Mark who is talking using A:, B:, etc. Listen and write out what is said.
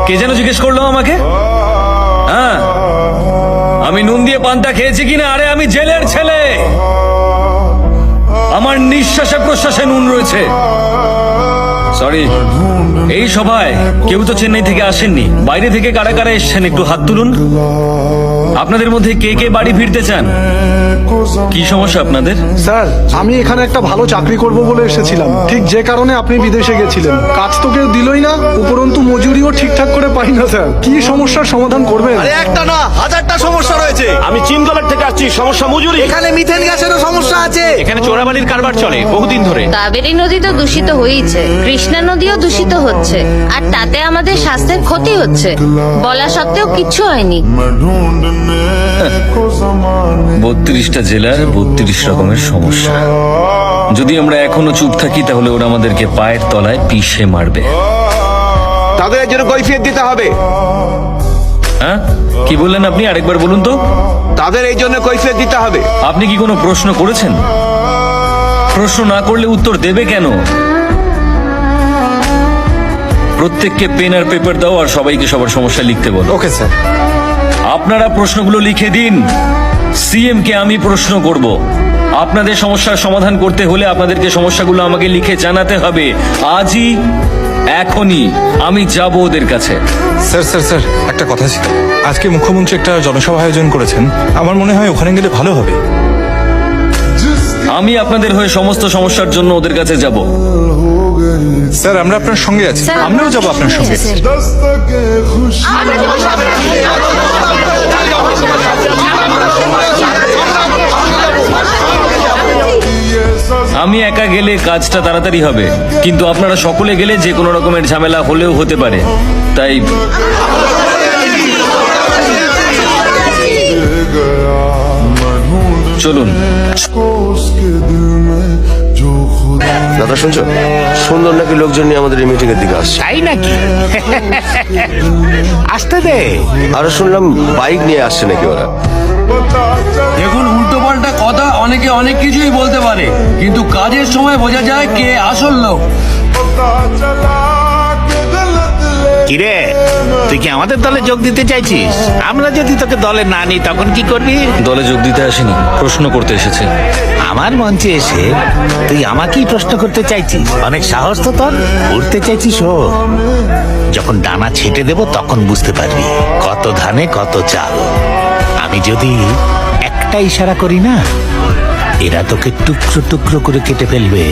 A: কে যেন জিজ্ঞেস করলো আমাকে? হ্যাঁ, আমি নুন দিয়ে পান্তা খেয়েছি কিনা? আরে আমি জেলের ছেলে, আমার নিঃশ্বাসে প্রশ্বাসে নুন রয়েছে। সরি, এই সভায় কেউ তো চেন্নাই থেকে আসেননি, বাইরে থেকে কারা কারা এসছেন একটু হাত তুলুন। আপনাদের মধ্যে কে কে বাড়ি ফিরতে চান? কি সমস্যা আপনাদের?
B: স্যার, আমি এখানে একটা ভালো চাকরি করব বলে এসেছিলাম, ঠিক যে কারণে আপনি বিদেশে গেছিলেন। কাজ তো কেউ দিলই না, উপরন্তু মজুরিও ঠিকঠাক করে পাই না স্যার। কি সমস্যার সমাধান করবেন?
C: আরে একটা না, হাজারটা সমস্যা রয়েছে।
D: আমি চিনগলার থেকে আসছি, সমস্যা মজুরি।
C: এখানে মিথেন গ্যাসেরও সমস্যা আছে।
D: এখানে চোরাবালির কারবার চলে বহুদিন ধরে।
E: কাবেরী নদী তো দূষিত হয়েছে, কৃষ্ণা নদীও দূষিত হচ্ছে, আর তাতে আমাদের স্বাস্থ্যের ক্ষতি হচ্ছে। বলা সত্ত্বেও কিচ্ছু হয়নি।
A: 32টা জেলার 32 রকমের সমস্যা। যদি আমরা এখনো চুপ থাকি তাহলে ওরা আমাদেরকে পায়ের তলায় পিষে মারবে।
C: তাদের এর জন্য কৈফিয়ত দিতে হবে।
A: হ্যাঁ, কি বললেন আপনি? আরেকবার বলুন তো।
C: তাদের এই জন্য কৈফিয়ত দিতে হবে।
A: আপনি কি কোনো প্রশ্ন করেছেন? প্রশ্ন না করলে উত্তর দেবে কেন? প্রত্যেককে পেন আর পেপার দাও আর সবাইকে সবার সমস্যা লিখতে বলো।
B: Okay sir.
A: আপনারা প্রশ্নগুলো লিখে দিন। সিএম কে আমি প্রশ্ন করব। আপনাদের সমস্যার সমাধান করতে হলে আপনাদেরকে সমস্যাগুলো আমাকে লিখে জানাতে হবে। আজই, এখনই আমি যাব ওদের কাছে।
F: স্যার স্যার স্যার, একটা কথা ছিল। আজকে মুখ্যমন্ত্রী একটা জনসভা আয়োজন করেছেন, আমার মনে হয় ওখানে গেলে ভালো হবে।
A: আমি আপনাদের হয়ে সমস্ত সমস্যার জন্য ওদের কাছে যাব।
F: স্যার, আমরা আপনার সঙ্গে আছি,
E: স্যার,
F: আমরাও যাবো আপনার সঙ্গে।
E: স্যার।
A: আমি একা গেলে কাজটা তাড়াতাড়ি হবে, কিন্তু আপনারা সকলে গেলে যে কোনো রকমের ঝামেলা হলেও হতে পারে। তাই চলুন।
C: দাদা শুনছো, সুন্দর নাকি লোকজন নিয়ে আমাদের এই মিটিং এর দিকে আসছে।
D: তাই নাকি? আসতে দে।
C: আরো শুনলাম বাইক নিয়ে আসছে নাকি ওরা।
G: দেখুন, উল্টো পাল্টা কথা অনেকে অনেক কিছুই বলতে পারে, কিন্তু কাজের সময় বোঝা যায় কে আসল লোক।
D: কিরে, তুই কি আমাদের দলে যোগ দিতে চাইছিস? আমরা যদি তোকে দলে না নিই তখন কি করবি?
A: দলে যোগ দিতে আসেনি, প্রশ্ন করতে এসেছে।
D: আমার মঞ্চে এসে তুই আমাকেই প্রশ্ন করতে চাইছিস? অনেক সাহস তো তোর। উঠতে চাইছিস ও? যখন ডানা ছেটে দেব তখন বুঝতে পারবি কত ধানে কত চাল। আমি যদি একটা ইশারা করি না, এরা তোকে টুকরো টুকরো করে কেটে ফেলবে।